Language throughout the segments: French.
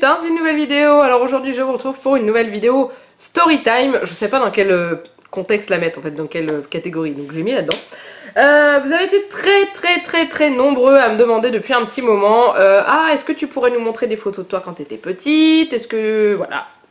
dans une nouvelle vidéo. Alors aujourd'hui je vous retrouve pour une nouvelle vidéo Storytime. Je sais pas dans quel contexte la mettre en fait, dans quelle catégorie, donc je l'ai mis là-dedans. Vous avez été très nombreux à me demander depuis un petit moment ah, est-ce que tu pourrais nous montrer des photos de toi quand t'étais petite? Est-ce que...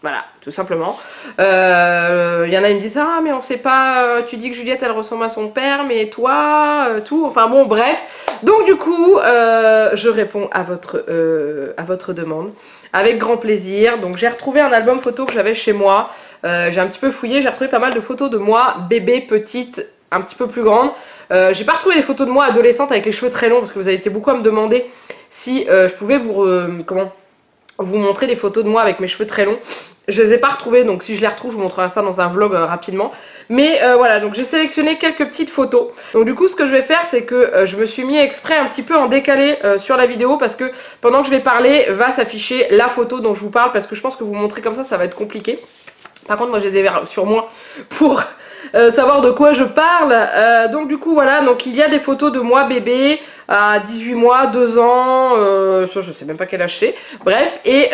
Voilà, tout simplement. Y en a qui me disent ah mais on sait pas, tu dis que Juliette elle ressemble à son père, mais toi, tout, enfin bon bref. Donc du coup, je réponds à votre demande avec grand plaisir. Donc j'ai retrouvé un album photo que j'avais chez moi. J'ai un petit peu fouillé, j'ai retrouvé pas mal de photos de moi, bébé, petite, un petit peu plus grande. J'ai pas retrouvé des photos de moi adolescente avec les cheveux très longs parce que vous avez été beaucoup à me demander si je pouvais vous montrer des photos de moi avec mes cheveux très longs. Je les ai pas retrouvées, donc si je les retrouve je vous montrerai ça dans un vlog rapidement. Mais voilà, donc j'ai sélectionné quelques petites photos. Donc du coup ce que je vais faire c'est que je me suis mis exprès un petit peu en décalé sur la vidéo parce que pendant que je vais parler va s'afficher la photo dont je vous parle, parce que je pense que vous montrer comme ça va être compliqué. Par contre moi je les ai sur moi pour savoir de quoi je parle. Donc du coup voilà, donc il y a des photos de moi bébé à 18 mois, 2 ans, ça je sais même pas quel âge c'est, bref, et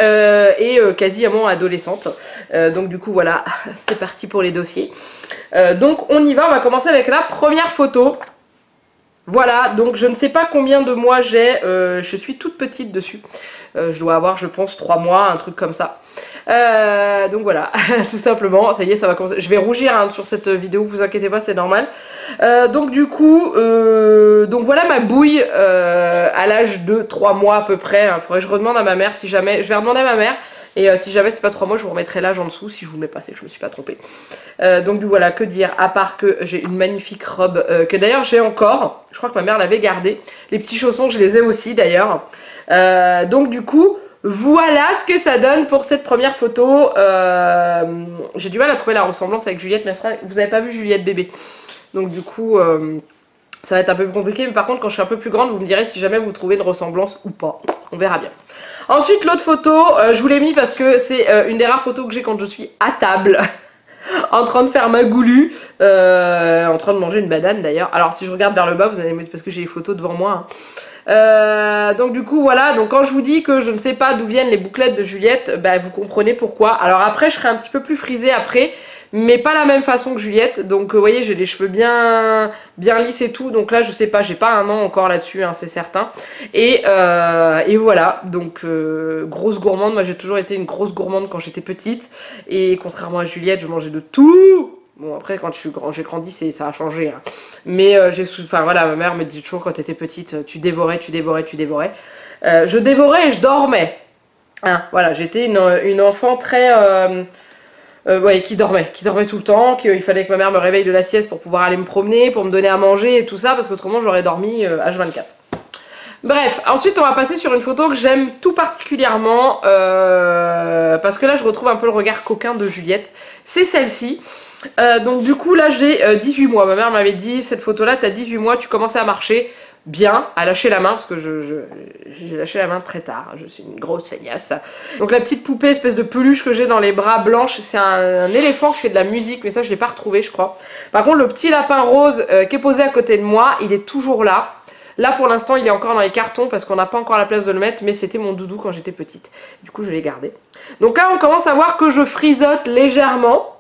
quasiment adolescente. Donc du coup voilà, c'est parti pour les dossiers. Donc on y va, on va commencer avec la première photo. Voilà, donc je ne sais pas combien de mois j'ai, je suis toute petite dessus. Je dois avoir je pense 3 mois, un truc comme ça. Donc voilà, tout simplement, ça y est, ça va commencer. Je vais rougir hein, sur cette vidéo, vous inquiétez pas, c'est normal. Donc du coup, donc voilà ma bouille à l'âge de 3 mois à peu près. Il faudrait que je redemande à ma mère si jamais, je vais redemander à ma mère. Et si jamais c'est pas 3 mois, je vous remettrai l'âge en dessous. Si je vous le mets pas, c'est que je me suis pas trompée. Donc voilà, que dire, à part que j'ai une magnifique robe, que d'ailleurs j'ai encore. Je crois que ma mère l'avait gardée. Les petits chaussons, je les ai aussi d'ailleurs. Donc du coup... Voilà ce que ça donne pour cette première photo. J'ai du mal à trouver la ressemblance avec Juliette, mais vous n'avez pas vu Juliette bébé. Donc du coup, ça va être un peu plus compliqué. Mais par contre, quand je suis un peu plus grande, vous me direz si jamais vous trouvez une ressemblance ou pas. On verra bien. Ensuite, l'autre photo, je vous l'ai mis parce que c'est une des rares photos que j'ai quand je suis à table. En train de faire ma goulue, en train de manger une banane d'ailleurs. Alors si je regarde vers le bas, vous allez me dire parce que j'ai les photos devant moi. Hein. Donc du coup voilà, donc quand je vous dis que je ne sais pas d'où viennent les bouclettes de Juliette, bah vous comprenez pourquoi. Alors après je serai un petit peu plus frisée après, mais pas la même façon que Juliette. Donc vous voyez j'ai les cheveux bien lisses et tout, donc là je sais pas, j'ai pas un an encore là-dessus, hein, c'est certain. Et voilà, donc grosse gourmande, moi j'ai toujours été une grosse gourmande quand j'étais petite. Et contrairement à Juliette, je mangeais de tout. Bon après quand j'ai grandi ça a changé hein. Mais enfin voilà, ma mère me dit toujours quand t'étais petite tu dévorais. Je dévorais et je dormais hein, voilà, j'étais une enfant très ouais, qui dormait tout le temps, qu'il fallait que ma mère me réveille de la sieste pour pouvoir aller me promener, pour me donner à manger et tout ça, parce qu'autrement j'aurais dormi H24. Bref, ensuite on va passer sur une photo que j'aime tout particulièrement parce que là je retrouve un peu le regard coquin de Juliette, c'est celle-ci. Donc du coup là j'ai 18 mois, ma mère m'avait dit cette photo là t'as 18 mois, tu commençais à marcher bien, à lâcher la main parce que j'ai lâché la main très tard, je suis une grosse feignasse. Donc la petite poupée espèce de peluche que j'ai dans les bras blanches, c'est un éléphant qui fait de la musique, mais ça je l'ai pas retrouvé je crois. Par contre le petit lapin rose qui est posé à côté de moi, il est toujours là. Là pour l'instant il est encore dans les cartons parce qu'on n'a pas encore la place de le mettre, mais c'était mon doudou quand j'étais petite, du coup je l'ai gardé. Donc là on commence à voir que je frisote légèrement.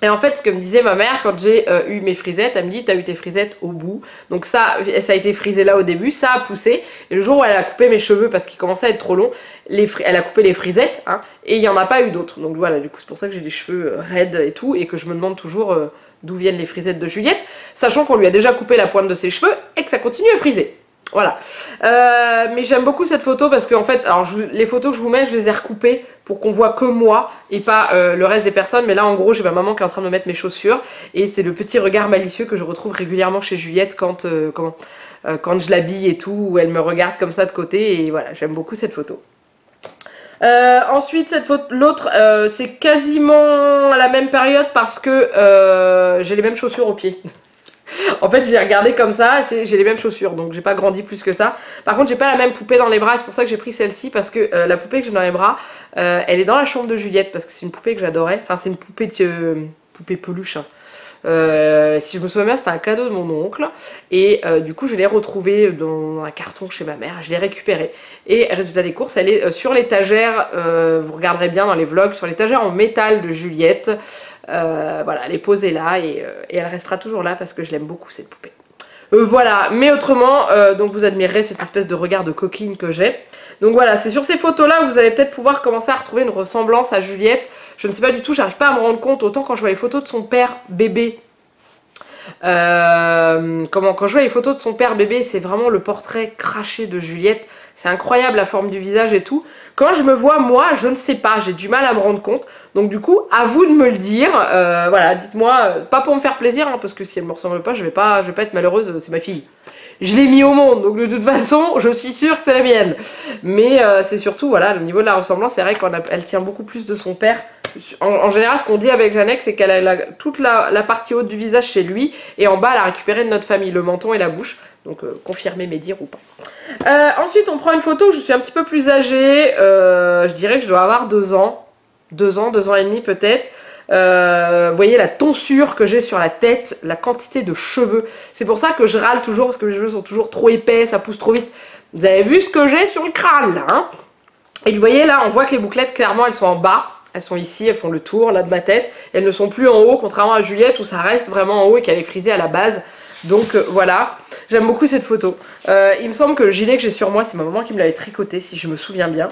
Et en fait ce que me disait ma mère quand j'ai eu mes frisettes, elle me dit t'as eu tes frisettes au bout. Donc ça a été frisé là au début, ça a poussé. Et le jour où elle a coupé mes cheveux parce qu'ils commençaient à être trop longs, elle a coupé les frisettes hein, et il n'y en a pas eu d'autres. Donc voilà, du coup c'est pour ça que j'ai des cheveux raides et tout, et que je me demande toujours d'où viennent les frisettes de Juliette, sachant qu'on lui a déjà coupé la pointe de ses cheveux et que ça continue à friser. Voilà, mais j'aime beaucoup cette photo parce que en fait, alors les photos que je vous mets, je les ai recoupées pour qu'on voit que moi et pas le reste des personnes. Mais là en gros j'ai ma maman qui est en train de me mettre mes chaussures et c'est le petit regard malicieux que je retrouve régulièrement chez Juliette quand je l'habille et tout, où elle me regarde comme ça de côté, et voilà, j'aime beaucoup cette photo. Ensuite cette photo, l'autre c'est quasiment à la même période parce que j'ai les mêmes chaussures aux pieds. En fait j'ai regardé comme ça, j'ai les mêmes chaussures, donc j'ai pas grandi plus que ça. Par contre j'ai pas la même poupée dans les bras, c'est pour ça que j'ai pris celle-ci, parce que la poupée que j'ai dans les bras, elle est dans la chambre de Juliette, parce que c'est une poupée que j'adorais. Enfin c'est une poupée peluche hein. Si je me souviens bien, c'était un cadeau de mon oncle. Et du coup, je l'ai retrouvé dans un carton chez ma mère. Je l'ai récupéré. Et résultat des courses, elle est sur l'étagère. Vous regarderez bien dans les vlogs, sur l'étagère en métal de Juliette. Voilà, elle est posée là et elle restera toujours là parce que je l'aime beaucoup cette poupée. Voilà, mais autrement, donc vous admirerez cette espèce de regard de coquine que j'ai. Donc voilà, c'est sur ces photos-là où vous allez peut-être pouvoir commencer à retrouver une ressemblance à Juliette. Je ne sais pas du tout, j'arrive pas à me rendre compte, autant quand je vois les photos de son père bébé. Quand je vois les photos de son père bébé, c'est vraiment le portrait craché de Juliette. C'est incroyable la forme du visage et tout. Quand je me vois moi, je ne sais pas, j'ai du mal à me rendre compte. Donc du coup, à vous de me le dire. Voilà, dites-moi, pas pour me faire plaisir, hein, parce que si elle me ressemble pas, je vais pas être malheureuse, c'est ma fille. Je l'ai mis au monde, donc de toute façon, je suis sûre que c'est la mienne. Mais c'est surtout, voilà, le niveau de la ressemblance, c'est vrai qu'elle tient beaucoup plus de son père. En général, ce qu'on dit avec Jeannette, c'est qu'elle a toute la partie haute du visage chez lui, et en bas, elle a récupéré de notre famille, le menton et la bouche. Donc, confirmez mes dires ou pas. Ensuite, on prend une photo où je suis un petit peu plus âgée. Je dirais que je dois avoir 2 ans. 2 ans et demi peut-être. Vous voyez la tonsure que j'ai sur la tête, la quantité de cheveux. C'est pour ça que je râle toujours, parce que mes cheveux sont toujours trop épais, ça pousse trop vite. Vous avez vu ce que j'ai sur le crâne, là, hein? Et vous voyez, là, on voit que les bouclettes, clairement, elles sont en bas. Elles sont ici, elles font le tour, là, de ma tête. Elles ne sont plus en haut, contrairement à Juliette, où ça reste vraiment en haut et qu'elle est frisée à la base. Donc, voilà. J'aime beaucoup cette photo. Il me semble que le gilet que j'ai sur moi, c'est ma maman qui me l'avait tricoté, si je me souviens bien.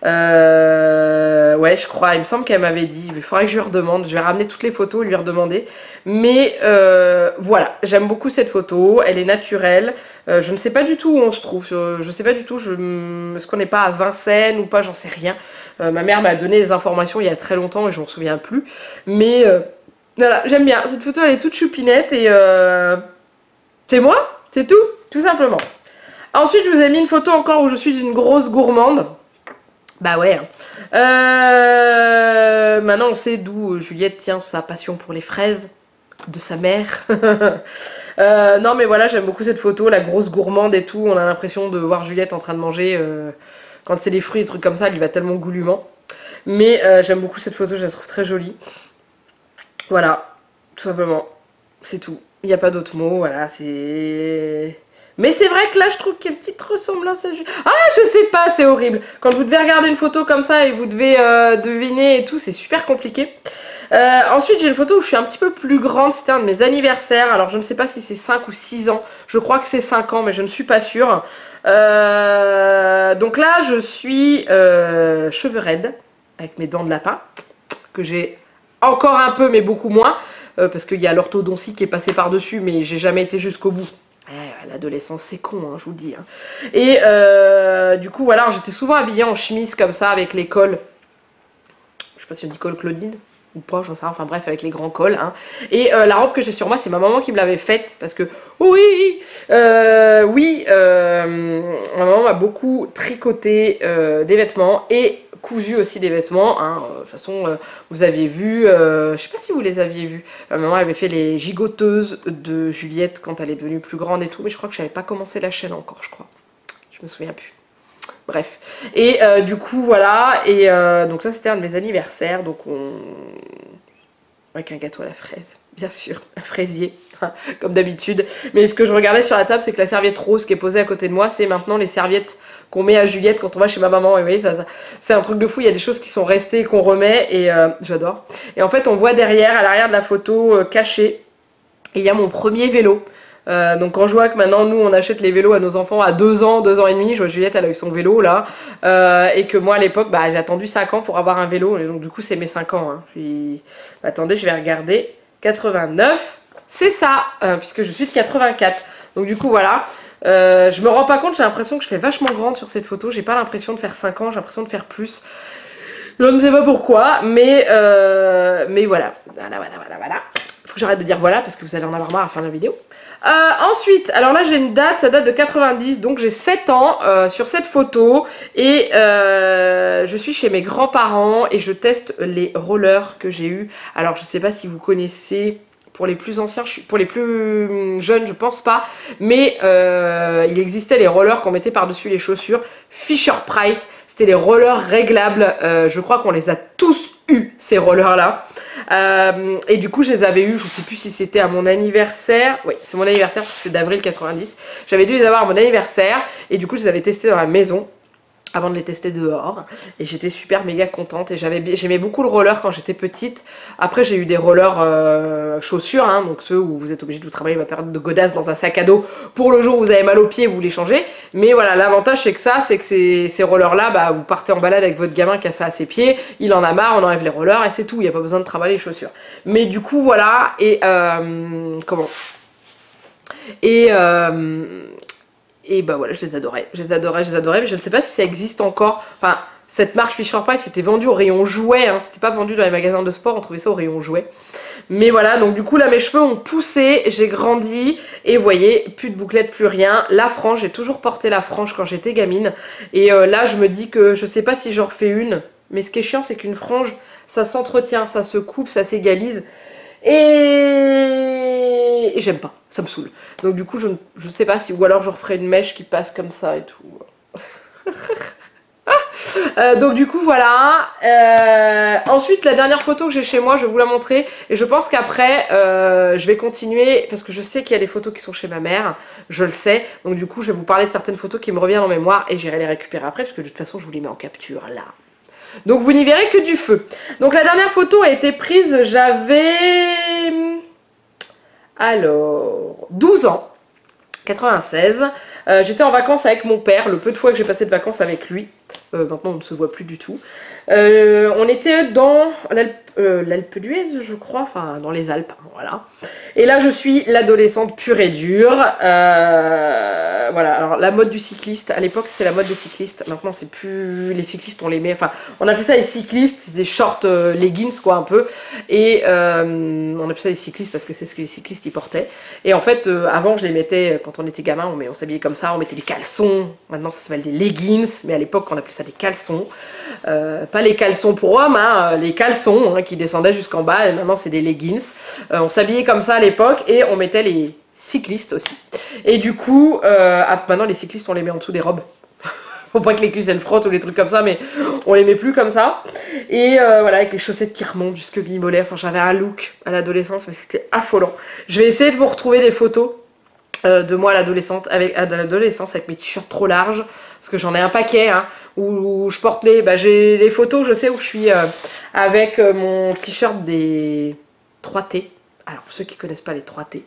Ouais, je crois, il me semble qu'elle m'avait dit, il faudrait que je lui redemande, je vais ramener toutes les photos et lui redemander. Mais voilà, j'aime beaucoup cette photo, elle est naturelle. Je ne sais pas du tout où on se trouve, je sais pas du tout, est-ce qu'on n'est pas à Vincennes ou pas, j'en sais rien. Ma mère m'a donné les informations il y a très longtemps et je m'en souviens plus. Mais voilà, j'aime bien, cette photo elle est toute choupinette et c'est moi, c'est tout simplement. Ensuite, je vous ai mis une photo encore où je suis une grosse gourmande. Bah ouais. Maintenant, on sait d'où Juliette tient sa passion pour les fraises de sa mère. Non, mais voilà, j'aime beaucoup cette photo, la grosse gourmande et tout. On a l'impression de voir Juliette en train de manger. Quand c'est des fruits, des trucs comme ça, elle y va tellement goulûment. Mais j'aime beaucoup cette photo, je la trouve très jolie. Voilà, tout simplement. C'est tout. Il n'y a pas d'autres mots, voilà, c'est... Mais c'est vrai que là, je trouve qu'il y a une petite ressemblance à Juliette. Ah, je sais pas, c'est horrible. Quand vous devez regarder une photo comme ça et vous devez deviner et tout, c'est super compliqué. Ensuite, j'ai une photo où je suis un petit peu plus grande. C'était un de mes anniversaires. Alors, je ne sais pas si c'est 5 ou 6 ans. Je crois que c'est 5 ans, mais je ne suis pas sûre. Donc là, je suis cheveux raides, avec mes dents de lapin, que j'ai encore un peu, mais beaucoup moins. Parce qu'il y a l'orthodontie qui est passée par-dessus, mais j'ai jamais été jusqu'au bout. L'adolescence c'est con, hein, je vous le dis. Hein. Et du coup voilà, j'étais souvent habillée en chemise comme ça avec les cols. Je sais pas si on dit col Claudine ou pas, j'en sais rien, enfin bref, avec les grands cols. Hein. Et la robe que j'ai sur moi, c'est ma maman qui me l'avait faite parce que oui, ma maman m'a beaucoup tricoté des vêtements et cousu aussi des vêtements, hein. De toute façon vous aviez vu, je sais pas si vous les aviez vus, ma maman avait fait les gigoteuses de Juliette quand elle est devenue plus grande et tout, mais je crois que j'avais pas commencé la chaîne encore, je crois, je me souviens plus, bref, et du coup voilà, et donc ça c'était un de mes anniversaires, donc avec un gâteau à la fraise, bien sûr, un fraisier, comme d'habitude, mais ce que je regardais sur la table, c'est que la serviette rose qui est posée à côté de moi, c'est maintenant les serviettes qu'on met à Juliette quand on va chez ma maman, et vous voyez, ça c'est un truc de fou, il y a des choses qui sont restées, qu'on remet, et j'adore. Et en fait, on voit derrière, à l'arrière de la photo, caché, il y a mon premier vélo. Donc quand je vois que maintenant, nous, on achète les vélos à nos enfants à 2 ans, 2 ans et demi, je vois Juliette, elle a eu son vélo, là, et que moi, à l'époque, bah, j'ai attendu 5 ans pour avoir un vélo, et donc du coup, c'est mes 5 ans. Hein. Puis... Attendez, je vais regarder, 89, c'est ça, puisque je suis de 84. Donc du coup, voilà. Je me rends pas compte, j'ai l'impression que je fais vachement grande sur cette photo, j'ai pas l'impression de faire 5 ans, j'ai l'impression de faire plus. Je ne sais pas pourquoi, mais voilà. Voilà. Faut que j'arrête de dire voilà parce que vous allez en avoir marre à la fin de la vidéo. Ensuite, alors là j'ai une date, ça date de 90, donc j'ai 7 ans sur cette photo et je suis chez mes grands-parents et je teste les rollers que j'ai eu. Alors je sais pas si vous connaissez Pour les plus anciens, pour les plus jeunes, je pense pas. Mais il existait les rollers qu'on mettait par-dessus les chaussures. Fisher Price, c'était les rollers réglables. Je crois qu'on les a tous eus, ces rollers-là. Et du coup, je les avais eus, je sais plus si c'était à mon anniversaire. Oui, c'est mon anniversaire, c'est d'avril 90. J'avais dû les avoir à mon anniversaire. Et du coup, je les avais testés dans la maison avant de les tester dehors, et j'étais super méga contente, et j'aimais beaucoup le roller quand j'étais petite. Après j'ai eu des rollers chaussures, hein, donc ceux où vous êtes obligé de vous travailler ma période de godasse dans un sac à dos pour le jour où vous avez mal aux pieds, vous les changez. Mais voilà, l'avantage c'est que ces rollers là, bah, vous partez en balade avec votre gamin qui a ça à ses pieds, il en a marre, on enlève les rollers et c'est tout, il n'y a pas besoin de travailler les chaussures. Mais du coup voilà, et bah voilà, je les adorais, mais je ne sais pas si ça existe encore. Enfin, cette marque Fisher Price, c'était vendu au rayon jouets, hein, c'était pas vendu dans les magasins de sport, on trouvait ça au rayon jouets. Mais voilà, donc du coup là mes cheveux ont poussé, j'ai grandi, et vous voyez, plus de bouclettes, plus rien. La frange, j'ai toujours porté la frange quand j'étais gamine, et là je me dis que je sais pas si j'en refais une, mais ce qui est chiant c'est qu'une frange, ça s'entretient, ça se coupe, ça s'égalise. Et j'aime pas, ça me saoule. Donc du coup je sais pas si, ou alors je referai une mèche qui passe comme ça et tout. Donc du coup voilà. Ensuite la dernière photo que j'ai chez moi, je vais vous la montrer. Et je pense qu'après je vais continuer, parce que je sais qu'il y a des photos qui sont chez ma mère, je le sais. Donc du coup je vais vous parler de certaines photos qui me reviennent en mémoire, et j'irai les récupérer après, parce que de toute façon je vous les mets en capture là. Donc vous n'y verrez que du feu. Donc la dernière photo a été prise, j'avais... alors... 12 ans. 96. J'étais en vacances avec mon père, le peu de fois que j'ai passé de vacances avec lui. Maintenant on ne se voit plus du tout. On était dans l'Alpe d'Huez, je crois, enfin dans les Alpes, voilà. Et là je suis l'adolescente pure et dure. Voilà, alors la mode du cycliste, à l'époque c'était la mode des cyclistes, maintenant c'est plus les cyclistes, on les met, enfin on appelait ça les cyclistes, des shorts leggings quoi un peu, et on appelait ça les cyclistes parce que c'est ce que les cyclistes ils portaient. Et en fait avant je les mettais, quand on était gamin, on s'habillait comme ça, on mettait des caleçons, maintenant ça s'appelle des leggings, mais à l'époque on appelait ça des caleçons, pas les caleçons pour hommes, hein, les caleçons hein, qui descendaient jusqu'en bas, et maintenant c'est des leggings. On s'habillait comme ça à l'époque, et on mettait les cyclistes aussi. Et du coup, maintenant les cyclistes on les met en dessous des robes. Faut pas que les cuisses elles frottent ou les trucs comme ça, mais on les met plus comme ça. Et voilà, avec les chaussettes qui remontent jusque mi-mollet. Enfin, j'avais un look à l'adolescence, mais c'était affolant. Je vais essayer de vous retrouver des photos de moi à l'adolescence avec mes t-shirts trop larges, parce que j'en ai un paquet hein, où je porte mes... Bah, j'ai des photos, je sais, où je suis avec mon t-shirt des 3T. Alors pour ceux qui connaissent pas les 3T,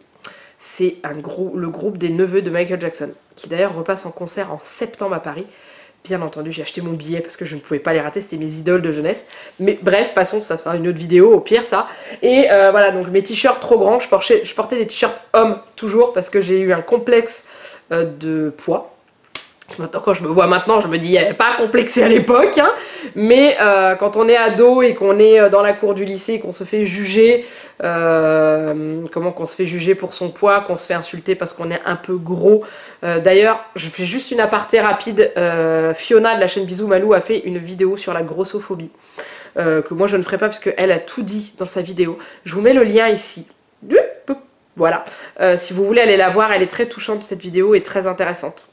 c'est le groupe des neveux de Michael Jackson, qui d'ailleurs repasse en concert en septembre à Paris. Bien entendu, j'ai acheté mon billet parce que je ne pouvais pas les rater, c'était mes idoles de jeunesse. Mais bref, passons, ça fera une autre vidéo, au pire ça. Et voilà, donc mes t-shirts trop grands, je portais des t-shirts hommes toujours parce que j'ai eu un complexe de poids. Maintenant, quand je me vois maintenant, je me dis, pas complexé à l'époque, hein, mais quand on est ado et qu'on est dans la cour du lycée, qu'on se fait juger, qu'on se fait juger pour son poids, qu'on se fait insulter parce qu'on est un peu gros. D'ailleurs, je fais juste une aparté rapide, Fiona de la chaîne Bisous Malou a fait une vidéo sur la grossophobie, que moi je ne ferai pas parce qu'elle a tout dit dans sa vidéo. Je vous mets le lien ici. Voilà, si vous voulez aller la voir, elle est très touchante cette vidéo et très intéressante.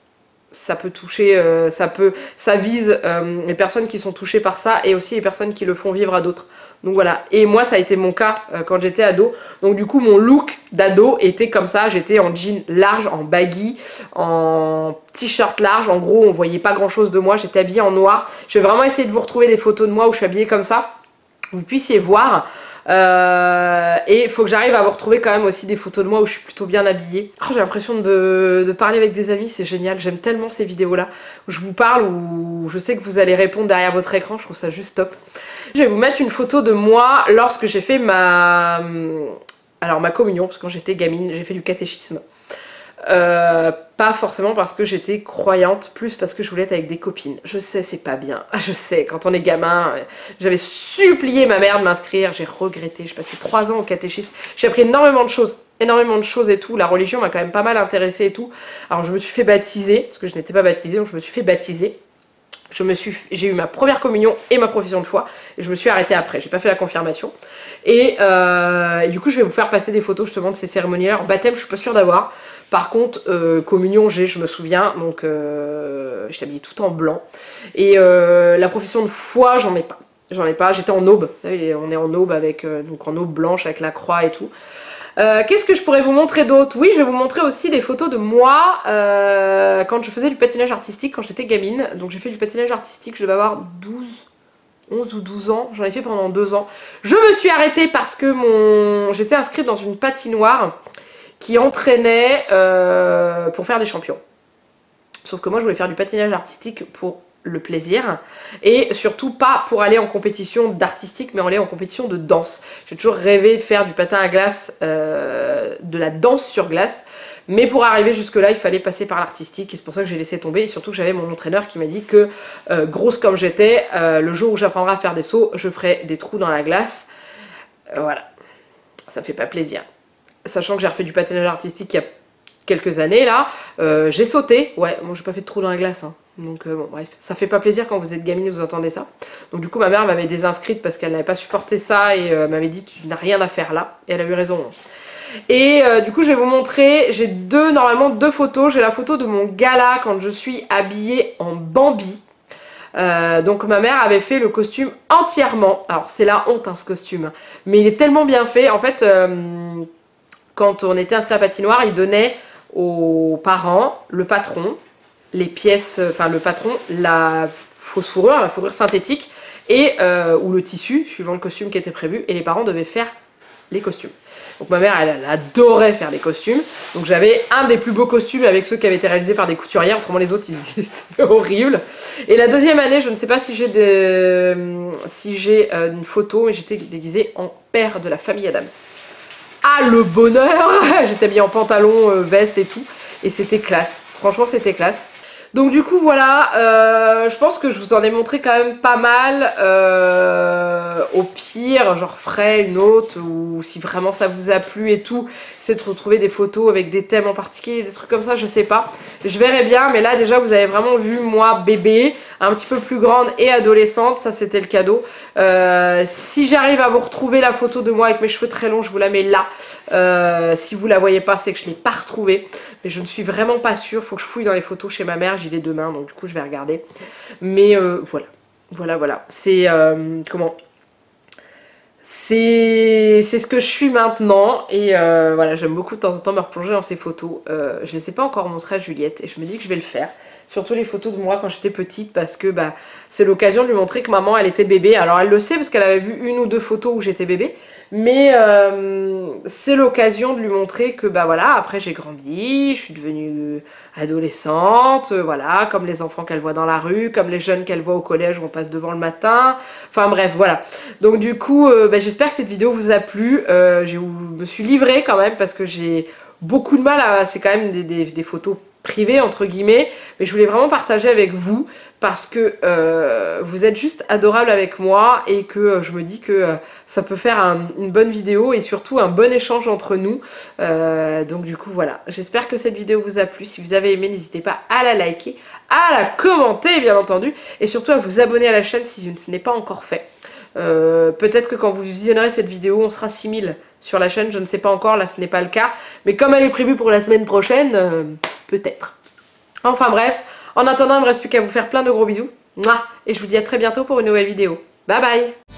Ça peut toucher, ça vise les personnes qui sont touchées par ça et aussi les personnes qui le font vivre à d'autres. Donc voilà, et moi ça a été mon cas quand j'étais ado. Donc du coup mon look d'ado était comme ça, j'étais en jean large, en baggy, en t-shirt large. En gros on voyait pas grand chose de moi, j'étais habillée en noir. Je vais vraiment essayer de vous retrouver des photos de moi où je suis habillée comme ça, vous puissiez voir. Et il faut que j'arrive à vous retrouver quand même aussi des photos de moi où je suis plutôt bien habillée. Oh, j'ai l'impression de parler avec des amis, c'est génial, j'aime tellement ces vidéos là où je vous parle, où je sais que vous allez répondre derrière votre écran, je trouve ça juste top. Je vais vous mettre une photo de moi lorsque j'ai fait ma communion, parce que quand j'étais gamine j'ai fait du catéchisme. Pas forcément parce que j'étais croyante, plus parce que je voulais être avec des copines. Je sais, c'est pas bien. Je sais, quand on est gamin, j'avais supplié ma mère de m'inscrire, j'ai regretté. J'ai passé 3 ans au catéchisme. J'ai appris énormément de choses et tout. La religion m'a quand même pas mal intéressée et tout. Alors je me suis fait baptiser, parce que je n'étais pas baptisée, donc je me suis fait baptiser. j'ai eu ma première communion et ma profession de foi et je me suis arrêtée après, j'ai pas fait la confirmation et du coup je vais vous faire passer des photos justement de ces cérémonies-là. Alors baptême je suis pas sûre d'avoir, par contre communion je me souviens, donc j'étais habillée tout en blanc et la profession de foi j'en ai pas, j'étais en aube, vous savez on est en aube avec donc en aube blanche avec la croix et tout. Qu'est-ce que je pourrais vous montrer d'autre? Oui, je vais vous montrer aussi des photos de moi quand je faisais du patinage artistique, quand j'étais gamine. Donc j'ai fait du patinage artistique, je devais avoir 11 ou 12 ans, j'en ai fait pendant 2 ans. Je me suis arrêtée parce que j'étais inscrite dans une patinoire qui entraînait pour faire des champions. Sauf que moi je voulais faire du patinage artistique pour le plaisir et surtout pas pour aller en compétition d'artistique mais aller en compétition de danse. J'ai toujours rêvé de faire du patin à glace, de la danse sur glace, mais pour arriver jusque là il fallait passer par l'artistique et c'est pour ça que j'ai laissé tomber et surtout que j'avais mon entraîneur qui m'a dit que grosse comme j'étais, le jour où j'apprendrai à faire des sauts je ferai des trous dans la glace. Voilà, ça fait pas plaisir. Sachant que j'ai refait du patinage artistique il y a quelques années là, j'ai sauté, ouais, moi j'ai pas fait de trou dans la glace hein. Donc bon bref, ça fait pas plaisir quand vous êtes gamine et vous entendez ça. Donc du coup ma mère m'avait désinscrite parce qu'elle n'avait pas supporté ça et m'avait dit tu n'as rien à faire là. Et elle a eu raison. Et du coup je vais vous montrer, j'ai normalement deux photos. J'ai la photo de mon gala quand je suis habillée en Bambi. Donc ma mère avait fait le costume entièrement. Alors c'est la honte hein, ce costume. Mais il est tellement bien fait. En fait quand on était inscrit à patinoire, il donnait aux parents, le patron, les pièces, enfin le patron, la fausse fourrure, la fourrure synthétique et ou le tissu, suivant le costume qui était prévu, et les parents devaient faire les costumes. Donc ma mère, elle adorait faire des costumes. Donc j'avais un des plus beaux costumes avec ceux qui avaient été réalisés par des couturières, autrement les autres ils étaient horribles. Et la deuxième année, je ne sais pas si j'ai une photo, mais j'étais déguisée en père de la famille Adams. Ah le bonheur! J'étais habillée en pantalon, veste et tout, et c'était classe. Franchement c'était classe. Donc du coup voilà, je pense que je vous en ai montré quand même pas mal. Au pire, j'en referai une autre, ou si vraiment ça vous a plu et tout, c'est de retrouver des photos avec des thèmes en particulier, des trucs comme ça, je sais pas. Je verrai bien, mais là déjà vous avez vraiment vu moi bébé, un petit peu plus grande et adolescente, ça c'était le cadeau. Si j'arrive à vous retrouver la photo de moi avec mes cheveux très longs, je vous la mets là. Si vous la voyez pas, c'est que je l'ai pas retrouvée. Mais je ne suis vraiment pas sûre, faut que je fouille dans les photos chez ma mère, j'y vais demain, donc du coup je vais regarder. Mais voilà. C'est comment? C'est ce que je suis maintenant et voilà, j'aime beaucoup de temps en temps me replonger dans ces photos. Je les ai pas encore montrées à Juliette et je me dis que je vais le faire. Surtout les photos de moi quand j'étais petite parce que bah, c'est l'occasion de lui montrer que maman elle était bébé. Alors elle le sait parce qu'elle avait vu une ou deux photos où j'étais bébé. Mais c'est l'occasion de lui montrer que bah voilà, après j'ai grandi, je suis devenue adolescente, voilà, comme les enfants qu'elle voit dans la rue, comme les jeunes qu'elle voit au collège où on passe devant le matin, enfin bref, voilà. Donc du coup, bah, j'espère que cette vidéo vous a plu, je me suis livrée quand même parce que j'ai beaucoup de mal à... c'est quand même des photos privées entre guillemets, mais je voulais vraiment partager avec vous parce que vous êtes juste adorables avec moi et que je me dis que ça peut faire une bonne vidéo et surtout un bon échange entre nous. Donc du coup voilà, j'espère que cette vidéo vous a plu. Si vous avez aimé, n'hésitez pas à la liker, à la commenter bien entendu et surtout à vous abonner à la chaîne si ce n'est pas encore fait. Peut-être que quand vous visionnerez cette vidéo on sera 6000 sur la chaîne, je ne sais pas encore, là ce n'est pas le cas, mais comme elle est prévue pour la semaine prochaine, peut-être. Enfin bref, en attendant il ne me reste plus qu'à vous faire plein de gros bisous, et je vous dis à très bientôt pour une nouvelle vidéo. Bye bye.